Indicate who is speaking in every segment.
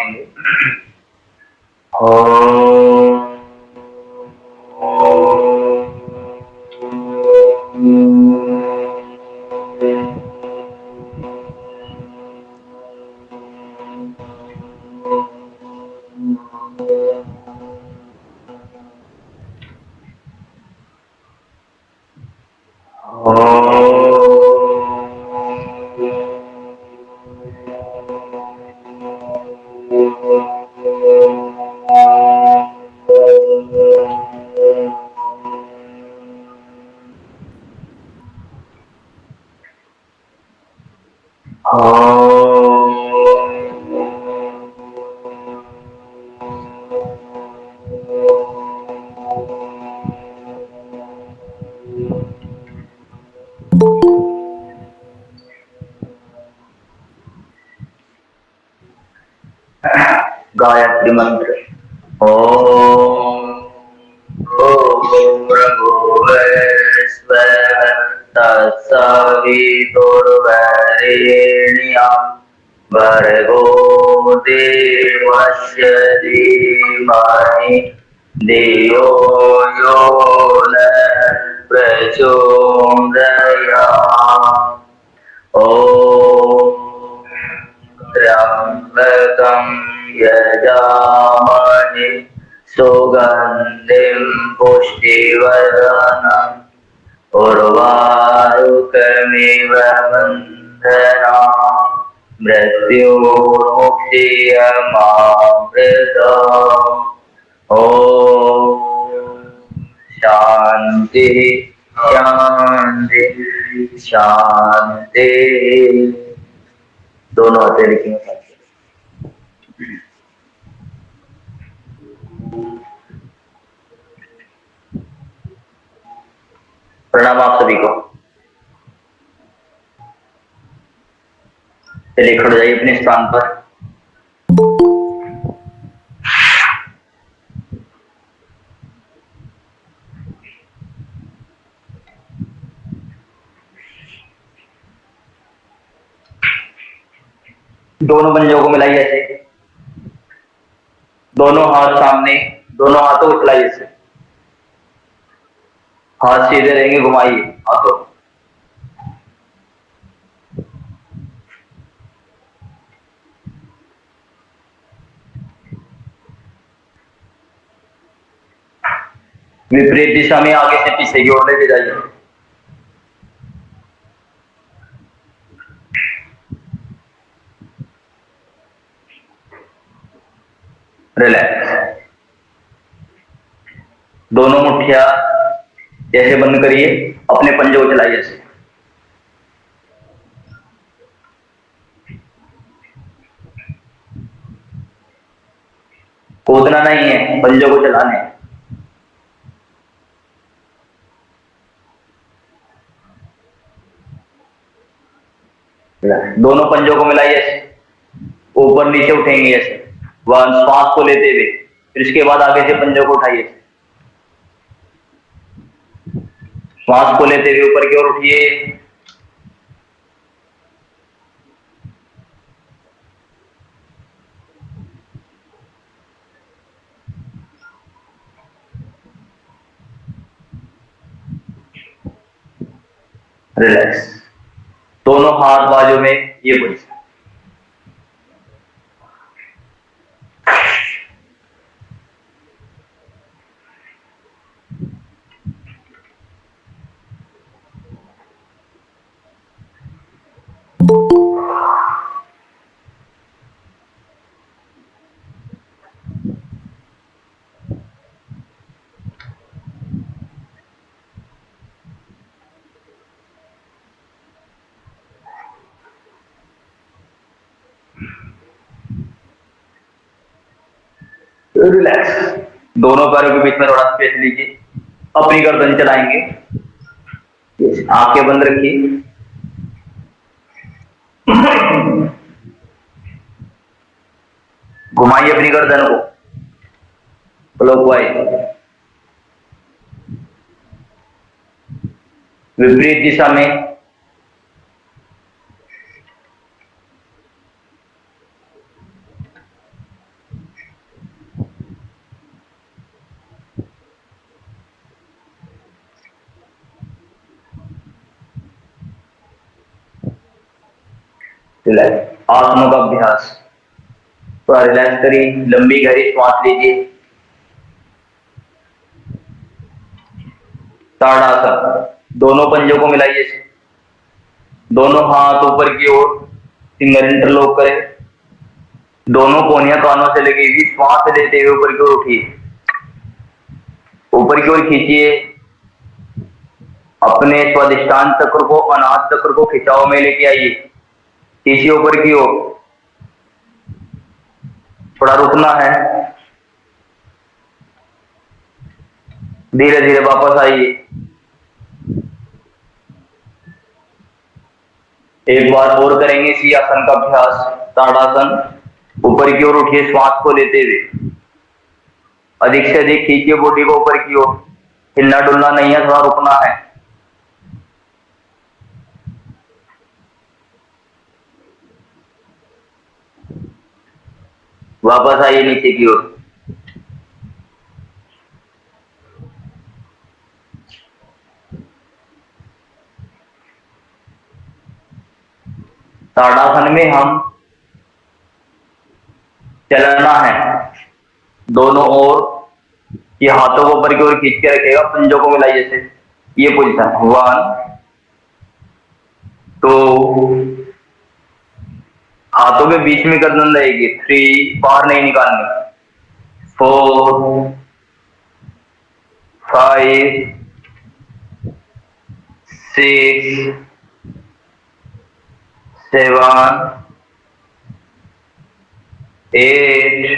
Speaker 1: देंगे। ओम गायत्री मंत्र। ओम भूर्भुवस्सुः तत्सवितुर्वरेण्यं भर्गो देवस्य धीमहि धियो यो नः प्रचोदयात्। ओम त्र्यंबकं यजामहे सुगंधिं पुष्टिवर्धनम् उर्वारुकमिव बन्धनान् मृत्योर्मुक्षीयमामृतम्। ओम शांति शांति शांति। दोनों हाथे लिखेंगे। प्रणाम आप सभी को। चलिए खड़े जाइए अपने स्थान पर। दोनों पंजों को मिलाइए ऐसे, दोनों हाथ सामने, दोनों हाथों को चलाइए ऐसे, हाथ सीधे रहेंगे, घुमाइए हाथों। विपरीत दिशा में आगे से पीछे की ओर लेके जाइए। रिलैक्स। दोनों मुट्ठिया ऐसे बंद करिए, अपने पंजों को चलाइए ऐसे। कूदना नहीं है, पंजों को चलाने हैं। दोनों पंजों को मिलाइए ऐसे, ऊपर नीचे उठेंगे ऐसे, वन श्वास को लेते हुए, फिर इसके बाद आगे से पंजों को उठाइए। श्वास को लेते हुए ऊपर की ओर उठिए। रिलैक्स। दोनों हाथ बाजू में ये पोजीशन। रिलैक्स। दोनों पैरों के बीच में थोड़ा स्पेस लीजिए, अपनी गर्दन चलाएंगे, आंखें बंद रखिए। घुमाइए अपनी गर्दन को क्लॉकवाइज, विपरीत दिशा में। रिलैक्स। आसनों का अभ्यास। थोड़ा रिलैक्स करिए, लंबी गहरी श्वास लीजिए। ताड़ासन। दोनों पंजों को मिलाइए, दोनों हाथ ऊपर की ओर, फिंगर इंटरलॉक करें, दोनों कोहनियां कानों से लगी हुई, श्वास लेते हुए ऊपर की ओर उठिए, ऊपर की ओर खींचिए। अपने स्वादिष्टान चक्र को, अनाहत चक्र को खिंचाव में लेके आइए, खींचिए ऊपर की ओर। थोड़ा रुकना है, धीरे धीरे वापस आइए। एक बार और करेंगे इसी आसन का अभ्यास, ताड़ासन। ऊपर की ओर उठिए श्वास को लेते हुए, अधिक से अधिक खींचिए बॉडी को ऊपर की ओर, हिलना डुलना नहीं है, थोड़ा रुकना है। वापस आइए नीचे की ओर। ताड़ासन में हम चलना है दोनों ओर, ये हाथों को ऊपर की ओर खींच के रखेगा, पंजों को मिलाइए से, ये पोजीशन। 1 2, हाथों के बीच में गर्दन रहेगी। 3, बाहर नहीं निकालनी। 4 5 6 7 8,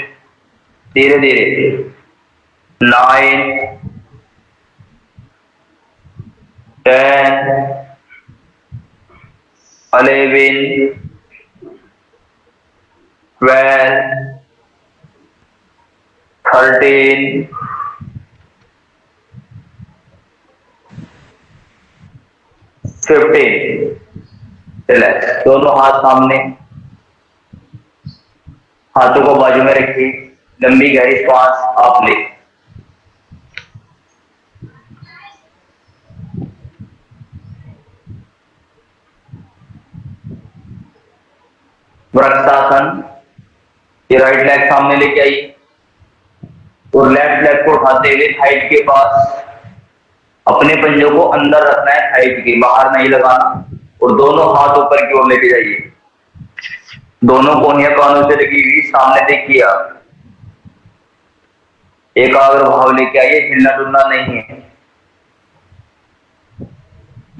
Speaker 1: धीरे धीरे 9 10 11 12 13 15। रिलैक्स। दोनों हाथ सामने, हाथों को बाजू में रखिए, लंबी गहरी श्वास आप ले। वृक्षासन। ये राइट लेग सामने लेके आइए और लेफ्ट लेग को उठाते हुए थाइट के पास, अपने पंजों को अंदर रखना है, थाइट के बाहर नहीं लगाना, और दोनों हाथ ऊपर की ओर लेके जाइए, दोनों कोहनियां कानों से लगी हुई, सामने देखिए आप। एकाग्र भाव लेके आइए, हिलना डुलना नहीं है।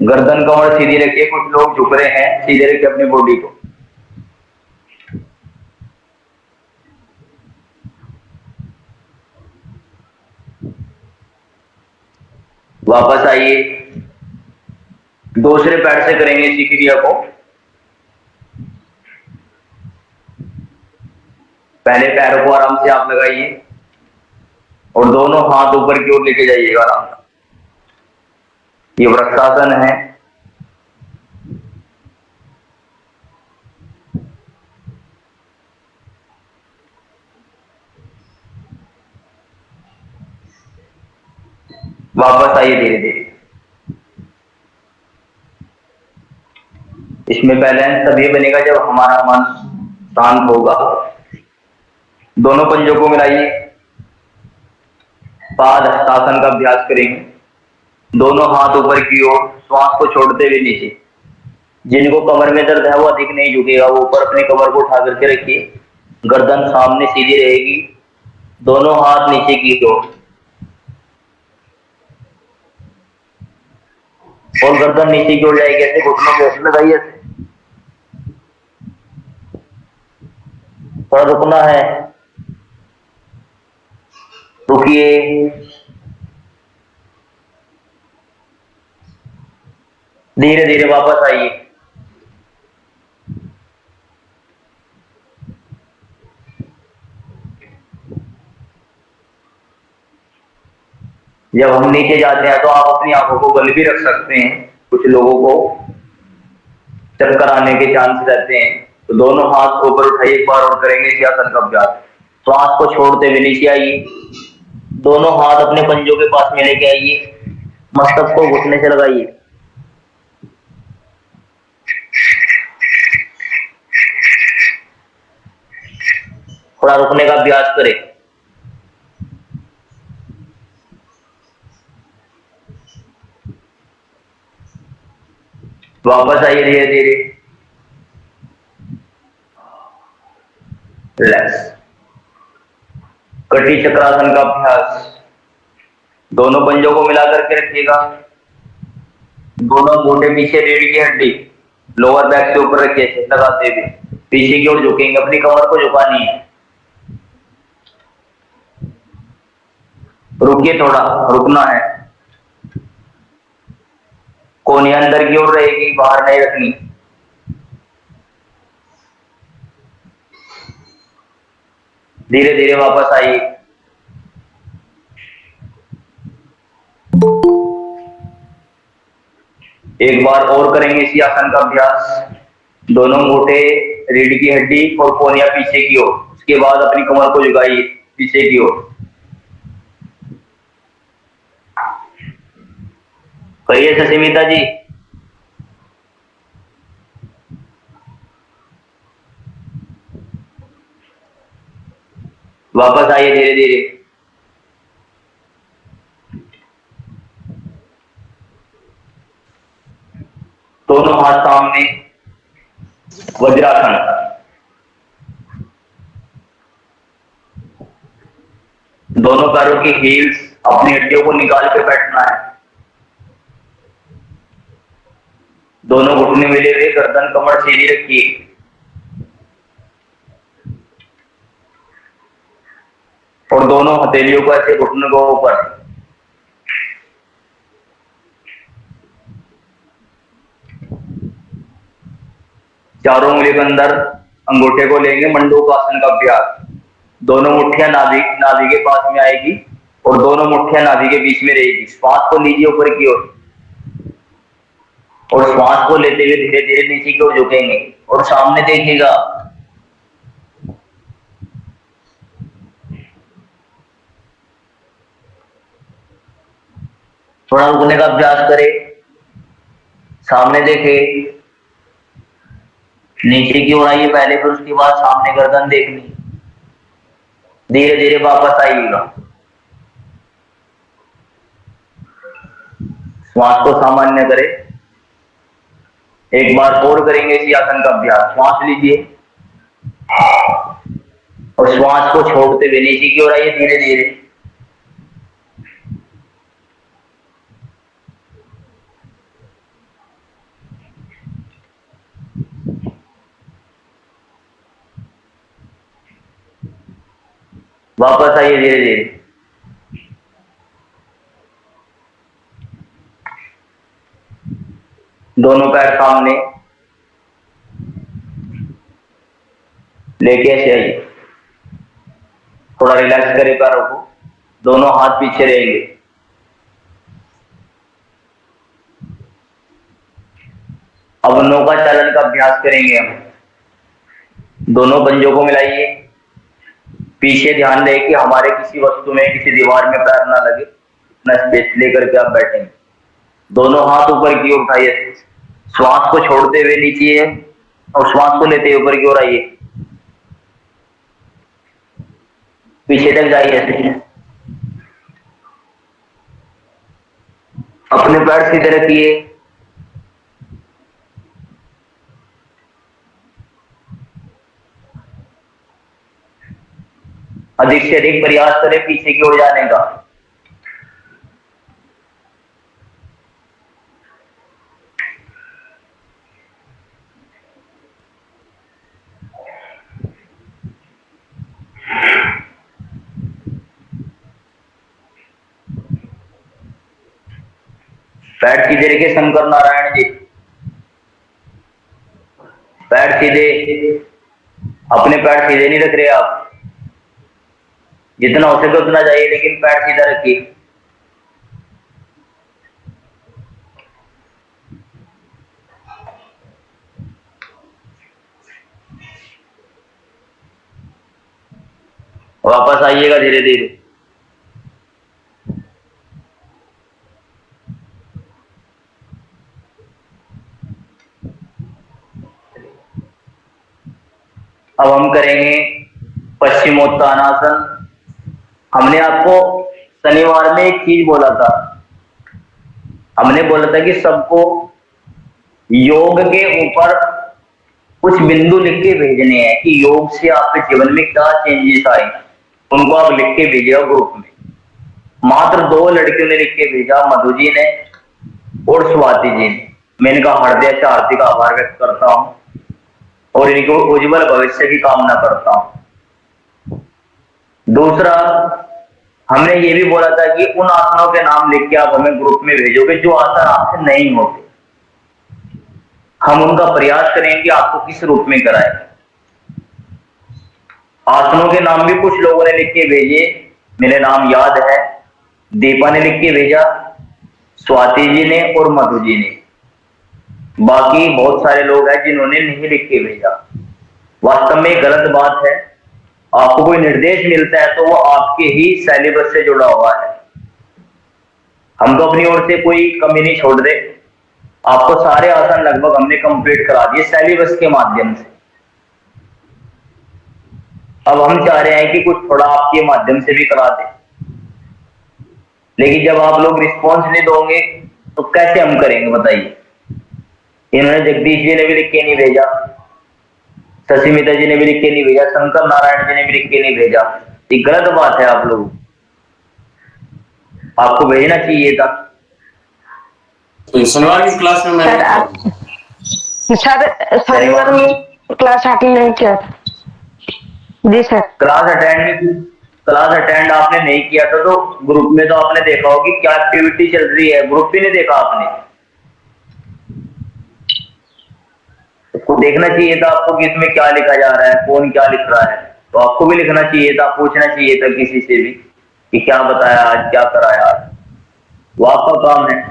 Speaker 1: गर्दन कमर सीधी रखिए, कुछ लोग झुक रहे हैं, सीधे रखिए अपनी बॉडी को। वापस आइए, दूसरे पैर से करेंगे इसी क्रिया को। पहले पैरों को आराम से आप लगाइए और दोनों हाथ ऊपर की ओर लेके जाइएगा आराम से। ये वृक्षासन है। वापस आइए धीरे धीरे। इसमें बैलेंस तभी बनेगा जब हमारा मन शांत होगा। दोनों पंजों को मिलाइए, पाद हस्तासन का अभ्यास करेंगे, दोनों हाथ ऊपर की ओर, श्वास को छोड़ते हुए नीचे। जिनको कमर में दर्द है वो अधिक नहीं झुकेगा, वो ऊपर अपनी कमर को उठा करके रखिए, गर्दन सामने सीधी रहेगी, दोनों हाथ नीचे की ओर, और गर्दन नीचे की ओर जाएगी, ऐसे घुटनों के ऐसे लगाइए। थोड़ा रुकना है, रुकिए। धीरे धीरे वापस आइए। जब हम नीचे जाते हैं तो आप अपनी आंखों को बंद भी रख सकते हैं, कुछ लोगों को चक्कर आने के चांस रहते हैं, तो दोनों हाथ ऊपर उठाइए, एक बार और करेंगे इसी आसन का अभ्यास। श्वास को छोड़ते हुए नीचे आइए, दोनों हाथ अपने पंजों के पास में लेके आइए, मस्तक को घुटने से लगाइए। थोड़ा रुकने का अभ्यास करें। वापस आइए धीरे धीरे, रिलैक्स। कटी चक्रासन का अभ्यास। दोनों पंजों को मिला करके रखिएगा। दोनों घुटने पीछे, रीढ़ की हड्डी लोअर बैक से ऊपर रखिए लगाते हुए, पीछे की ओर झुकेंगे, अपनी कमर को झुकानी है। रुकिए, थोड़ा रुकना है। कोहनी अंदर की ओर रहेगी, बाहर नहीं रखनी। धीरे धीरे वापस आइए। एक बार और करेंगे इसी आसन का अभ्यास। दोनों मोटे रीढ़ की हड्डी और कोहनियां पीछे की ओर, उसके बाद अपनी कमर को झुकाइए पीछे की ओर। कहिए ससीमिता जी। वापस आइए धीरे धीरे। दोनों हाथ सामने, वज्रासन। दोनों पैरों की हील्स अपनी हड्डियों को निकाल के बैठना है। दोनों घुटने मिले हुए, गर्दन कमर सीधी रखिए। और दोनों हथेलियों को ऐसे घुटने को ऊपर। चारों उंगली के अंदर अंगूठे को लेंगे, मंडूकासन का अभ्यास। दोनों मुट्ठियां नाभि नाभि के पास में आएगी और दोनों मुट्ठियां नाभि के बीच में रहेगी। श्वास को लीजिए ऊपर की ओर, और श्वास को लेते हुए धीरे धीरे नीचे की ओर झुकेंगे और सामने देखिएगा। थोड़ा रुकने का अभ्यास करें, सामने देखे, नीचे की ओर आइए पहले, फिर उसके बाद सामने गर्दन देखनी। धीरे धीरे वापस आइएगा। श्वास को सामान्य करें। एक बार और करेंगे इसी आसन का अभ्यास। श्वास लीजिए और श्वास को छोड़ते हुए नीचे की ओर आइए धीरे धीरे। वापस आइए धीरे धीरे। दोनों पैर सामने लेके ऐसे आइए। थोड़ा रिलैक्स करें पैरों को। दोनों हाथ पीछे रहेंगे। अब नौका चालन का अभ्यास करेंगे हम। दोनों पंजों को मिलाइए। पीछे ध्यान रहे कि हमारे किसी वस्तु में, किसी दीवार में पैर ना लगे। अपना स्पेस लेकर के आप बैठेंगे। दोनों हाथ ऊपर की ओर उठाइए। श्वास को छोड़ते हुए नीचे और श्वास को लेते हुए ऊपर की ओर आइए। पीछे तक जाइए ऐसे। अपने पैर सीधे रखिए। अधिक से अधिक प्रयास करें पीछे की ओर जाने का। पैर सीधे रखिए शंकर नारायण जी। पैर सीधे, अपने पैर सीधे नहीं रख रहे आप। जितना हो सके उतना जाइए, लेकिन पैर सीधा रखिए। वापस आइएगा धीरे धीरे। अब हम करेंगे पश्चिमोत्तानासन। हमने आपको शनिवार में एक चीज बोला था, हमने बोला था कि सबको योग के ऊपर कुछ बिंदु लिख के भेजने हैं कि योग से आपके जीवन में क्या चेंजेस आए, उनको आप लिख के भेजिएगा ग्रुप में। मात्र 2 लड़कियों ने लिख के भेजा, मधु जी ने और स्वाति जी ने। मैं इनका हृदय से हार्दिक आभार व्यक्त करता हूं और इनको उज्जवल भविष्य की कामना करता हूं। दूसरा, हमने ये भी बोला था कि उन आसनों के नाम लिख के आप हमें ग्रुप में भेजोगे जो आसन आपसे नहीं होते, हम उनका प्रयास करेंगे आपको किस रूप में कराएं। आसनों के नाम भी कुछ लोगों ने लिख के भेजे, मेरे नाम याद है। दीपा ने लिख के भेजा, स्वाति जी ने और मधु जी ने। बाकी बहुत सारे लोग हैं जिन्होंने नहीं लिख के भेजा। वास्तव में गलत बात है। आपको कोई निर्देश मिलता है तो वो आपके ही सिलेबस से जुड़ा हुआ है। हम तो अपनी ओर से कोई कमी नहीं छोड़ रहे। आपको सारे आसन लगभग हमने कंप्लीट करा दिए सिलेबस के माध्यम से। अब हम चाह रहे हैं कि कुछ थोड़ा आपके माध्यम से भी करा दें, लेकिन जब आप लोग रिस्पॉन्स नहीं दोगे तो कैसे हम करेंगे बताइए। इन्होंने जगदीश जी ने भी लिख के नहीं भेजा, शशिमिता जी ने भी लिख के नहीं भेजा, शंकर नारायण जी ने भी लिख के नहीं भेजा। ये गलत बात है। आप लोग, आपको भेजना चाहिए था।
Speaker 2: तो शनिवार की क्लास में मैंने
Speaker 3: सर शनिवार में क्लास अटेंड नहीं किया था जी सर।
Speaker 1: क्लास अटेंड आपने नहीं किया था तो ग्रुप में तो आपने देखा होगा कि क्या एक्टिविटी चल रही है। ग्रुप भी नहीं देखा आपने, उसको देखना चाहिए था आपको कि इसमें क्या लिखा जा रहा है, कौन क्या लिख रहा है। तो आपको भी लिखना चाहिए था, पूछना चाहिए था किसी से भी कि क्या बताया आज, क्या कराया आज। वो आपका काम है।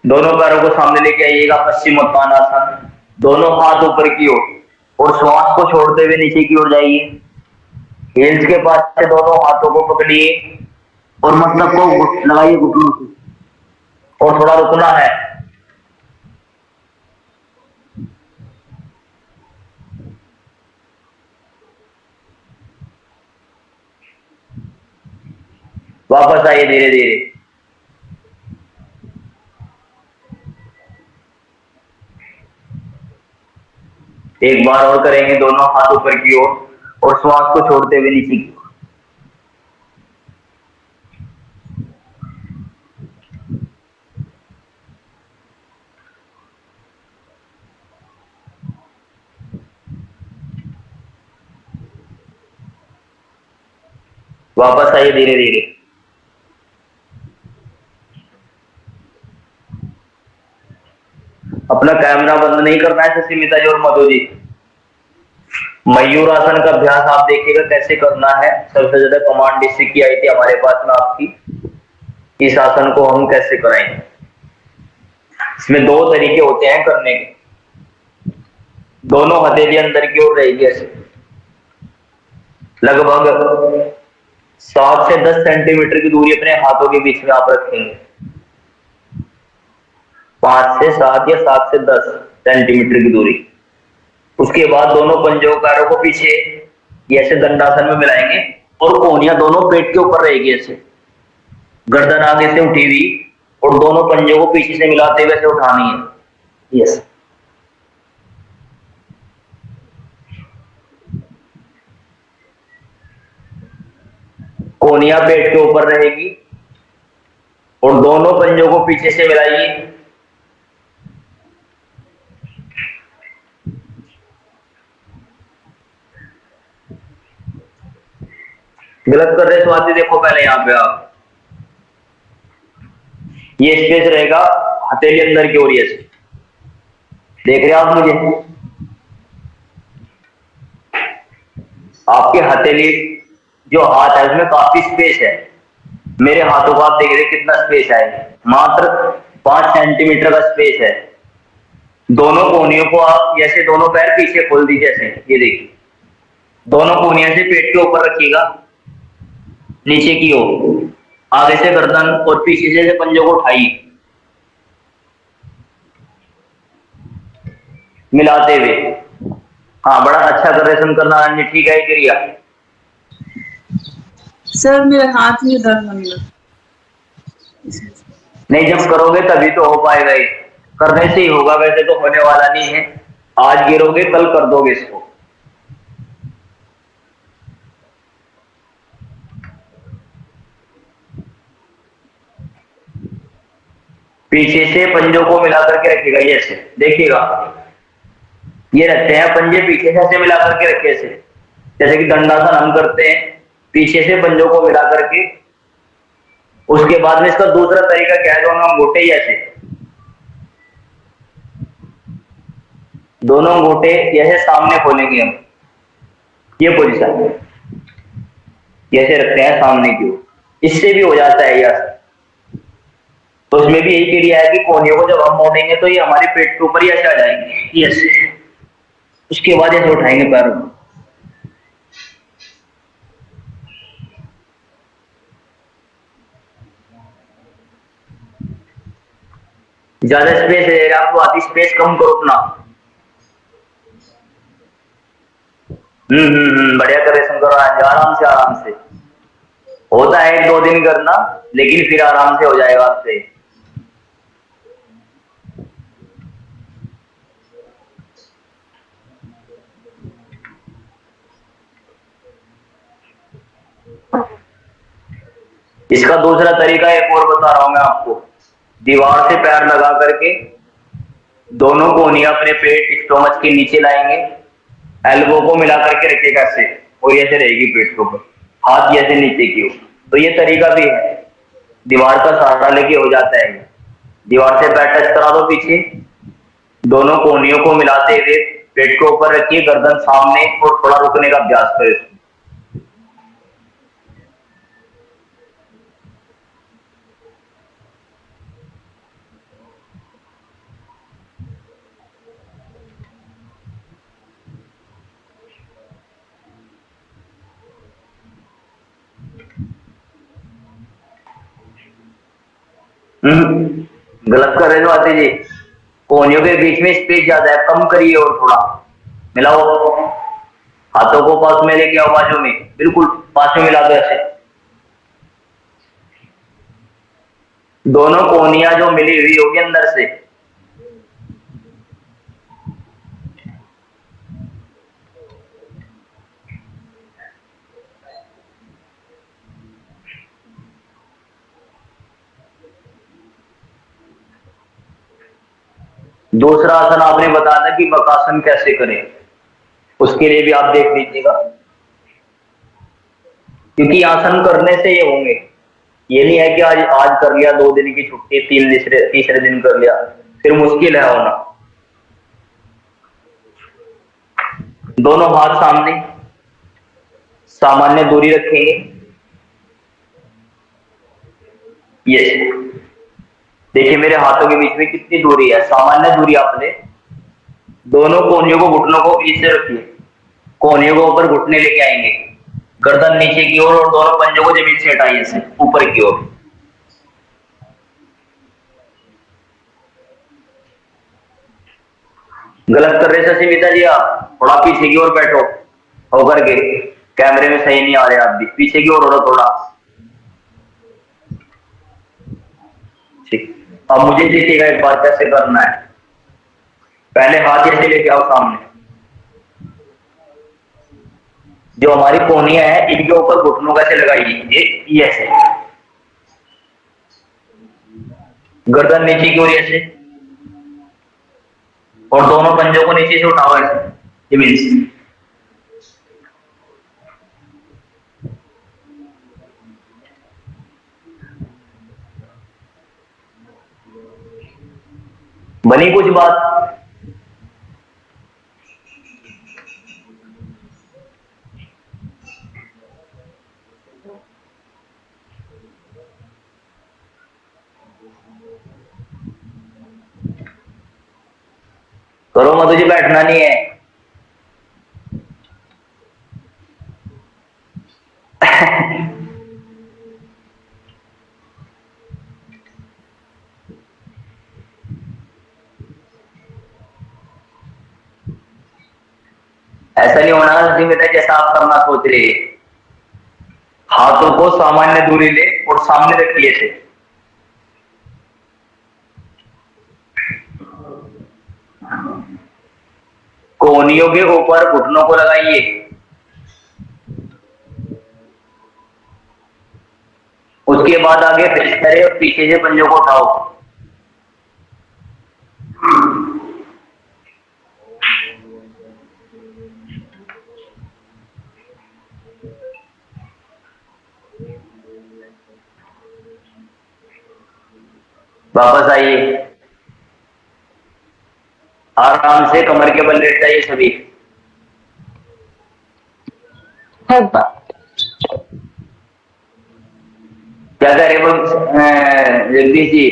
Speaker 1: दोनों पैरों को सामने लेके आइएगा, पश्चिमोत्तानासन। दोनों हाथ ऊपर की ओर और श्वास को छोड़ते हुए नीचे की ओर जाइए। हिल्स के पास से दोनों हाथों को पकड़िए और मस्तक को लगाइए घुटनों से और थोड़ा रुकना है। वापस आइए धीरे धीरे। एक बार और करेंगे, दोनों हाथ ऊपर की ओर और श्वास को छोड़ते हुए नीचे की ओर। वापस आइए धीरे धीरे। अपना कैमरा बंद नहीं करना है शशिमिता जी और मधु जी। मयूर आसन का अभ्यास आप देखिएगा कैसे करना है। सबसे ज्यादा कमांड इससे की आई थी हमारे पास में आपकी, इस आसन को हम कैसे कराएंगे। इसमें 2 तरीके होते हैं करने के। दोनों हथेली अंदर की ओर रहेगी ऐसे, लगभग 7 से 10 सेंटीमीटर की दूरी अपने हाथों के बीच में आप रखेंगे। 5 से 7 या 7 से 10 सेंटीमीटर की दूरी। उसके बाद दोनों पंजों पैरों को पीछे ऐसे दंडासन में मिलाएंगे और कोहनियां दोनों पेट के ऊपर रहेगी ऐसे, गर्दन आगे से उठी हुई और दोनों पंजों को पीछे से मिलाते हुए ऐसे उठानी है। यस, कोहनियां पेट के ऊपर रहेगी और दोनों पंजों को पीछे से मिलाइए। गलत कर रहे स्वाति, देखो पहले यहां पे आप, ये स्पेस रहेगा हथेली अंदर की ओर। से देख रहे हैं आप मुझे? आपके हथेली जो हाथ है उसमें काफी स्पेस है। मेरे हाथों को आप देख रहे हैं कितना स्पेस है, मात्र 5 सेंटीमीटर का स्पेस है। दोनों कोहनियों को आप जैसे दोनों पैर पीछे खोल दीजिए ऐसे, ये देखिए दोनों कोहनियां से पेट के ऊपर रखिएगा नीचे की ओर, आगे से गर्दन और पीछे से पंजों को उठाइए। मिलाते हुए। हाँ, बड़ा अच्छा प्रदर्शन करना रणजी, ठीक है क्रिया।
Speaker 4: सर मेरे हाथ में दर्द होने लगा।
Speaker 1: नहीं, जब करोगे तभी तो हो पाएगा ये, करने से ही होगा, वैसे तो होने वाला नहीं है। आज गिरोगे कल कर दोगे इसको। पीछे से पंजों को मिला करके रखेगा, ये ऐसे देखिएगा, ये रखते हैं पंजे पीछे से ऐसे मिला करके रखे ऐसे, जैसे कि दंडासन हम करते हैं, पीछे से पंजों को मिला करके। उसके बाद में इसका दूसरा तरीका क्या है, दोनों अंगूठे ही ऐसे, दोनों अंगूठे ऐसे सामने खोलेंगे हम, ये पोजीशन ऐसे रखते हैं सामने की ओर, इससे भी हो जाता है यार। तो उसमें भी यही क्रिया है कि कोहनियों को जब हम मोड़ेंगे तो ये हमारे पेट के ऊपर ही ऐसे आ जाएंगे, ये ऐसे, उसके बाद ऐसे उठाएंगे पैरों को। ज्यादा स्पेस है आपको, आधी स्पेस कम करो अपना। बढ़िया करे शंकर, आराम से आराम से। होता है 1-2 दिन करना, लेकिन फिर आराम से हो जाएगा आपसे। इसका दूसरा तरीका एक और बता रहा हूं मैं आपको। दीवार से पैर लगा करके दोनों कोहनियां अपने पेट स्टोमच के नीचे लाएंगे, एल्बो को मिला करके रखेगा ऐसे, और ऐसे रहेगी पेट के ऊपर, हाथ ऐसे नीचे की ओर। तो ये तरीका भी है, दीवार का सहारा लेके हो जाता है। दीवार से पैर टच करा दो पीछे, दोनों कोहनियों को मिलाते हुए पेट के ऊपर रखिए, गर्दन सामने, और थोड़ा रुकने का अभ्यास करें। गलत कर रहे हो आते जी, कोहनियों के बीच में स्पेस ज्यादा है, कम करिए और थोड़ा मिलाओ। हाथों को पास में लेके आओ, बाजू में बिल्कुल पास में मिला दो ऐसे। दोनों कोहनियां जो मिली हुई होगी अंदर से, दूसरा आसन आपने बताया था कि बकासन कैसे करें, उसके लिए भी आप देख लीजिएगा, क्योंकि आसन करने से ये होंगे। ये नहीं है कि आज आज कर लिया, 2 दिन की छुट्टी, तीसरे दिन कर लिया, फिर मुश्किल है होना। दोनों हाथ सामने, सामान्य दूरी रखेंगे, ये देखिए मेरे हाथों के बीच में कितनी दूरी है, सामान्य दूरी आपने। दोनों कोहनियों को, घुटनों को पीछे रखिए, कोहनियों को ऊपर घुटने लेके आएंगे, गर्दन नीचे की ओर, और दोनों पंजों को जमीन से हटाइए से ऊपर की ओर। गलत कर रहे ससीमिता जी, आप थोड़ा पीछे की ओर बैठो होकर के, कैमरे में सही नहीं आ रहे, आप भी पीछे की ओर हो थोड़ा। ठीक, अब मुझे देखिएगा एक बार कैसे करना है। पहले हाथ ऐसे लेके आओ सामने, जो हमारी कोहनियां है इनके ऊपर घुटनों कैसे लगाइए, ये ऐसे, गर्दन नीचे की ओर ऐसे, और दोनों पंजों को नीचे से उठाओ ऐसे जमीन से। बनी कुछ बात? करो मत, तुझे बैठना नहीं है। ऐसा नहीं होना सीमित है जैसा आप करना सोच रहे हैं। हाथों को सामान्य दूरी ले और सामने रखिए थे। कोहनियों के ऊपर घुटनों को लगाइए। उसके बाद आगे फेस करें और पीछे से पंजों को उठाओ। वापस आइए। आराम से कमर के बल लेट जाइए सभी।
Speaker 3: है
Speaker 1: क्या कह रहे वो जगदीश जी?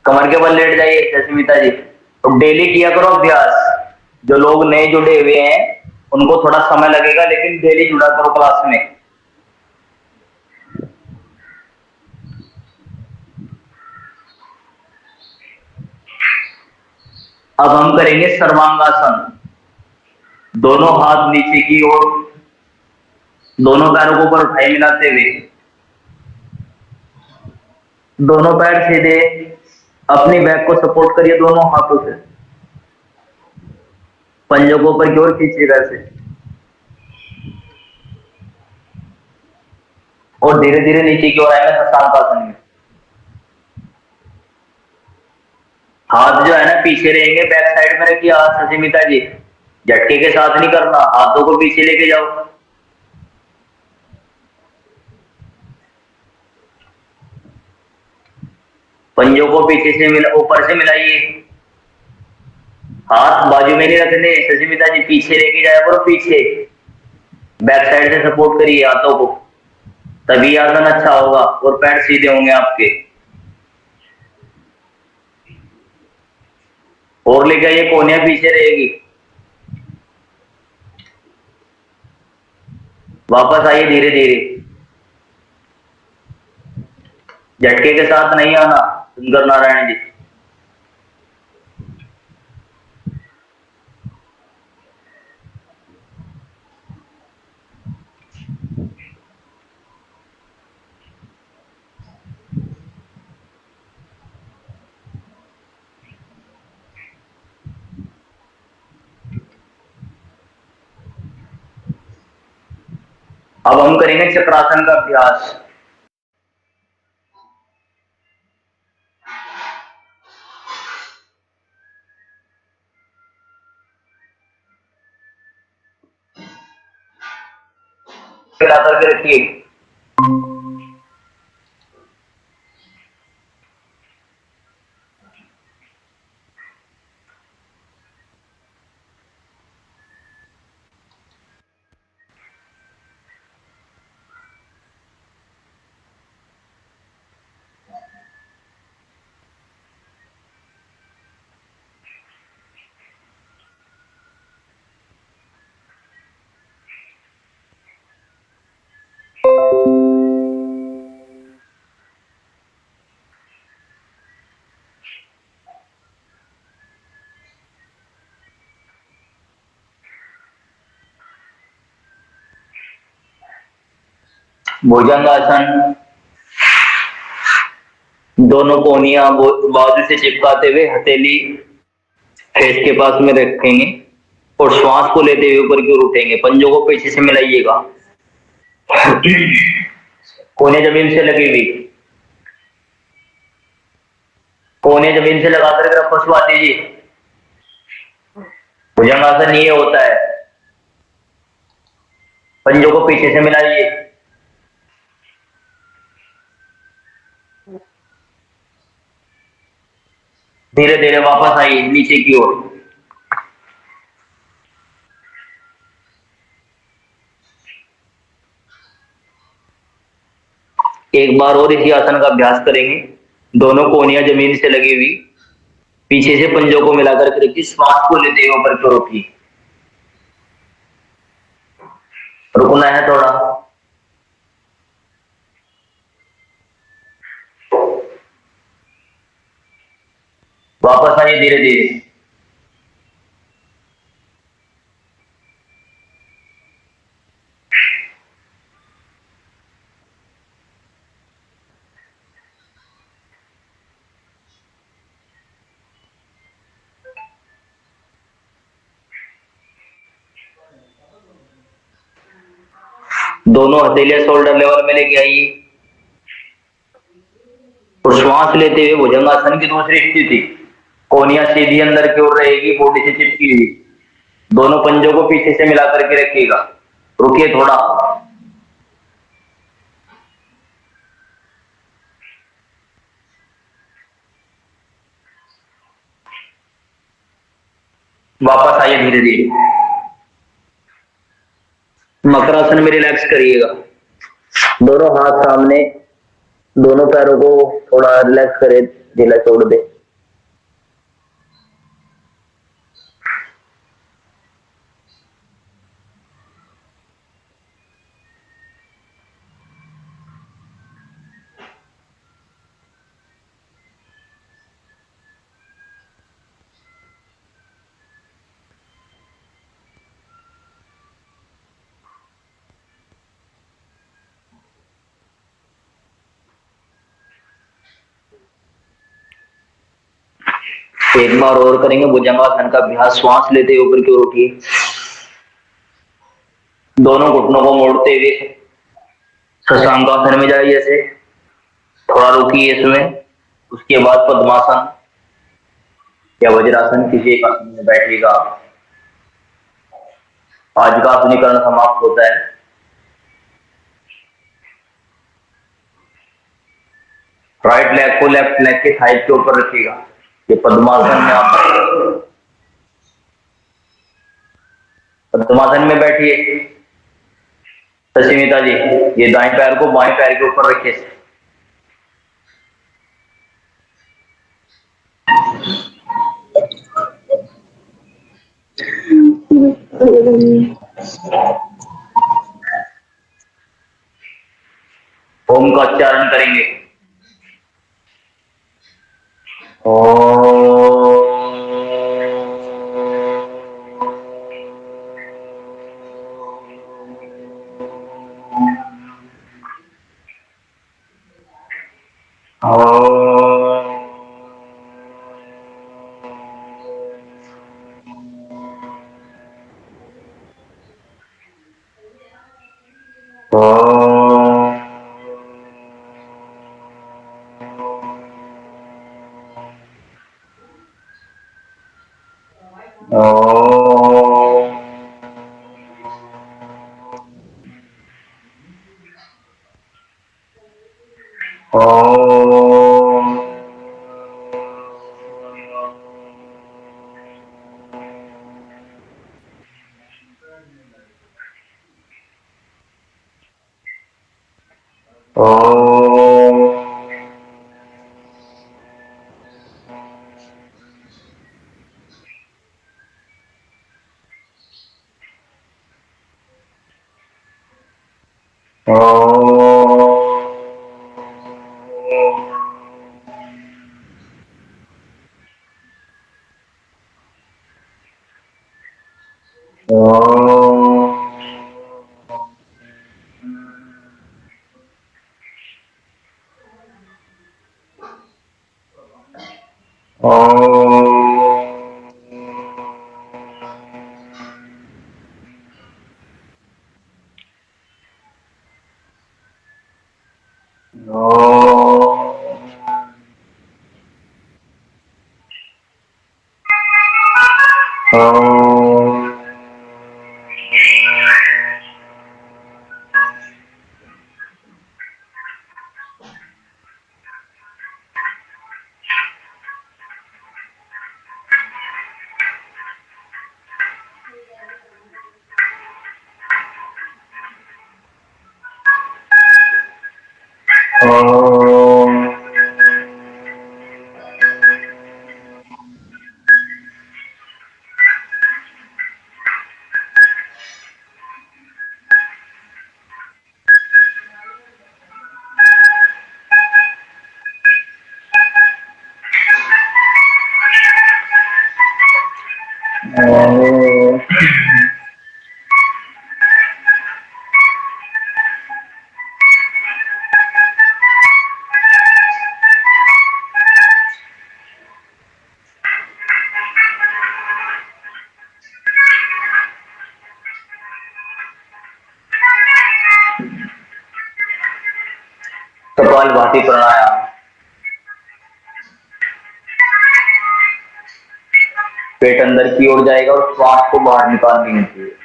Speaker 1: कमर के बल लेट जाइए सस्मिता जी। तो डेली किया करो अभ्यास। जो लोग नए जुड़े हुए हैं उनको थोड़ा समय लगेगा, लेकिन डेली जुड़ा करो क्लास में। अब हम करेंगे सर्वांगासन। दोनों हाथ नीचे की ओर, दोनों पैरों को ऊपर उठाए मिलाते हुए, दोनों पैर सीधे, अपनी बैक को सपोर्ट करिए दोनों हाथों से। पंजों को ऊपर की ओर खींचिएगा ऐसे, और धीरे धीरे नीचे की ओर आएंगे शशांकासन में। हाथ जो है ना पीछे रहेंगे, बैक साइड में रखिए हाथ सस्मिता जी। झटके के साथ नहीं करना, हाथों को पीछे लेके जाओ। पंजों को पीछे से ऊपर से मिलाइए। हाथ बाजू में नहीं रखने सस्मिता जी, पीछे लेके जाया करो पीछे। बैक साइड से सपोर्ट करिए हाथों को, तभी आसन अच्छा होगा और पैर सीधे होंगे आपके। और लेके आइए, कोहनियां पीछे रहेगी। वापस आइए धीरे धीरे, झटके के साथ नहीं आना सुंदर नारायण जी। अब हम करेंगे चक्रासन का अभ्यास। फैला करके रखिए। भुजंगासन। दोनों कोहनियां बाजू से चिपकाते हुए हथेली फेस के पास में रखेंगे और श्वास को लेते हुए ऊपर की ओर उठेंगे। पंजों को पीछे से मिलाइएगा। कोहनियां जमीन से लगी हुई, कोहनियां जमीन से लगाकर के पशुआ दीजिए। भुजंगासन ये होता है। पंजों को पीछे से मिलाइए। धीरे धीरे वापस आइए नीचे की ओर। एक बार और इसी आसन का अभ्यास करेंगे। दोनों कोहनियां जमीन से लगी हुई, पीछे से पंजों को मिलाकर के रखिए, श्वास को लेते हुए ऊपर की ओर उठिए। रुकना है थोड़ा। वापस आइए धीरे धीरे। दोनों हथेलियां शोल्डर लेवल में लेके आइए और श्वास लेते हुए भुजंगासन की दूसरी स्थिति, कोहनियां सीधी अंदर की ओर रहेगी, बॉडी से चिपकी हुई। दोनों पंजों को पीछे से मिला करके रखिएगा। रुकिए थोड़ा। वापस आइए धीरे धीरे। मकरासन में रिलैक्स करिएगा। दोनों हाथ सामने, दोनों पैरों को थोड़ा रिलैक्स करें, ढीला छोड़ दे। एक बार और करेंगे भुजंगासन का अभ्यास। श्वास लेते हुए ऊपर की ओर उठिए, दोनों घुटनों को मोड़ते हुए शशांकासन में जाइए। जैसे थोड़ा रुकिए इसमें, उसके बाद पद्मासन या वज्रासन किसी एक आसन में बैठिएगा। आज का आसनीकरण समाप्त होता है। राइट लेग को लेफ्ट लेग के थाई के ऊपर रखिएगा। ये पद्मासन में आप पद्मासन में बैठिए। ससीमिता जी, ये दाएं पैर को बाएं पैर के ऊपर रखिए। ओम का उच्चारण करेंगे। कपालभाति प्राणायाम। पेट अंदर की ओर जाएगा और श्वास को बाहर निकालनी होती है।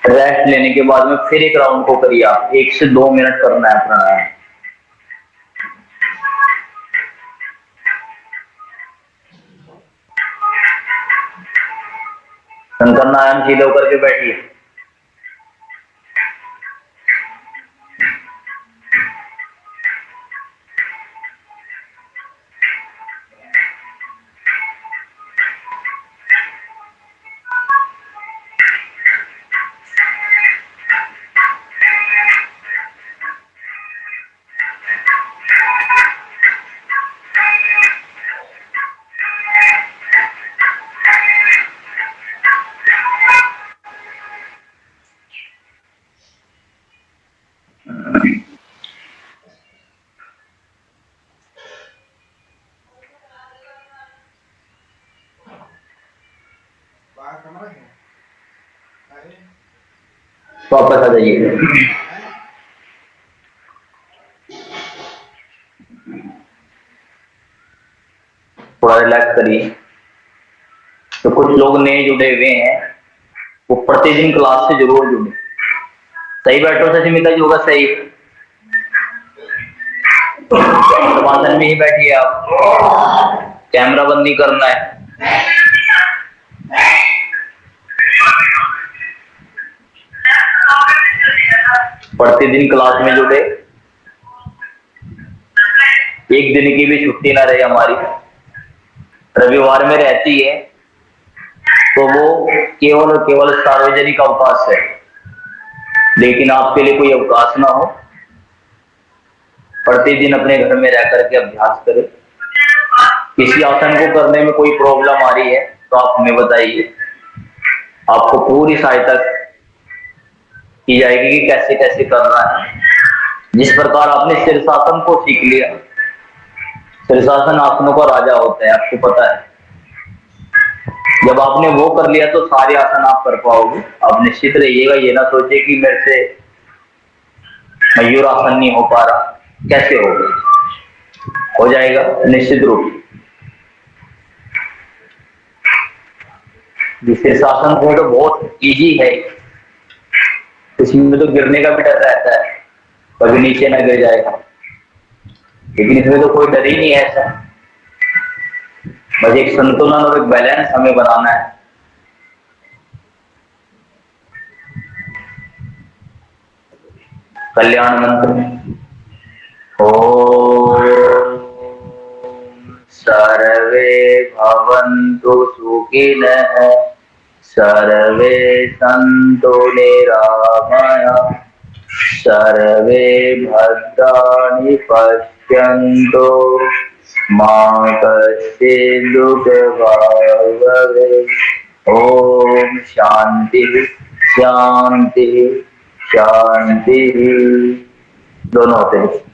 Speaker 1: रेस्ट लेने के बाद में फिर एक राउंड को करिए आप, 1 से 2 मिनट करना है प्राणायाम। शंकर नारायण सीधे होकर के बैठिए। वापस आ जाइए। थोड़ा रिलैक्स करिए। तो कुछ लोग नए जुड़े हुए हैं, वो प्रतिदिन क्लास से जरूर जुड़े। सही बैठो सचिमिता जी, होगा सही। आसन में ही बैठिए आप, कैमरा बंद नहीं करना है। प्रतिदिन क्लास में जुड़े, एक दिन की भी छुट्टी ना रहे हमारी। रविवार में रहती है तो वो केवल और केवल सार्वजनिक अवकाश है, लेकिन आपके लिए कोई अवकाश ना हो। प्रतिदिन अपने घर में रह करके अभ्यास करें। किसी आसन को करने में कोई प्रॉब्लम आ रही है तो आप हमें बताइए, आपको पूरी सहायता की जाएगी कि कैसे कैसे करना है। जिस प्रकार आपने शीर्षासन को सीख लिया, शीर्षासन आसनों का राजा होता है, आपको पता है। जब आपने वो कर लिया तो सारे आसन आप कर पाओगे। आप निश्चित रहिएगा, ये ना सोचे कि मेरे से मयूर आसन नहीं हो पा रहा, कैसे होगा, हो जाएगा निश्चित रूप से। शीर्षासन है तो बहुत इजी है, इसमें तो गिरने का भी डर रहता है, कभी नीचे ना गिर जाएगा, लेकिन इसमें तो कोई डर ही नहीं है ऐसा। बस एक संतुलन और एक बैलेंस हमें बनाना है। कल्याण मंत्र। ओम सर्वे भवन्तु सुखिनः, सर्वे सन्तु निरामयाः, सर्वे भद्राणि पश्यन्तु मां कष्टे दुख भावे। ओम शांति शांति शांति। दोनों होते हैं।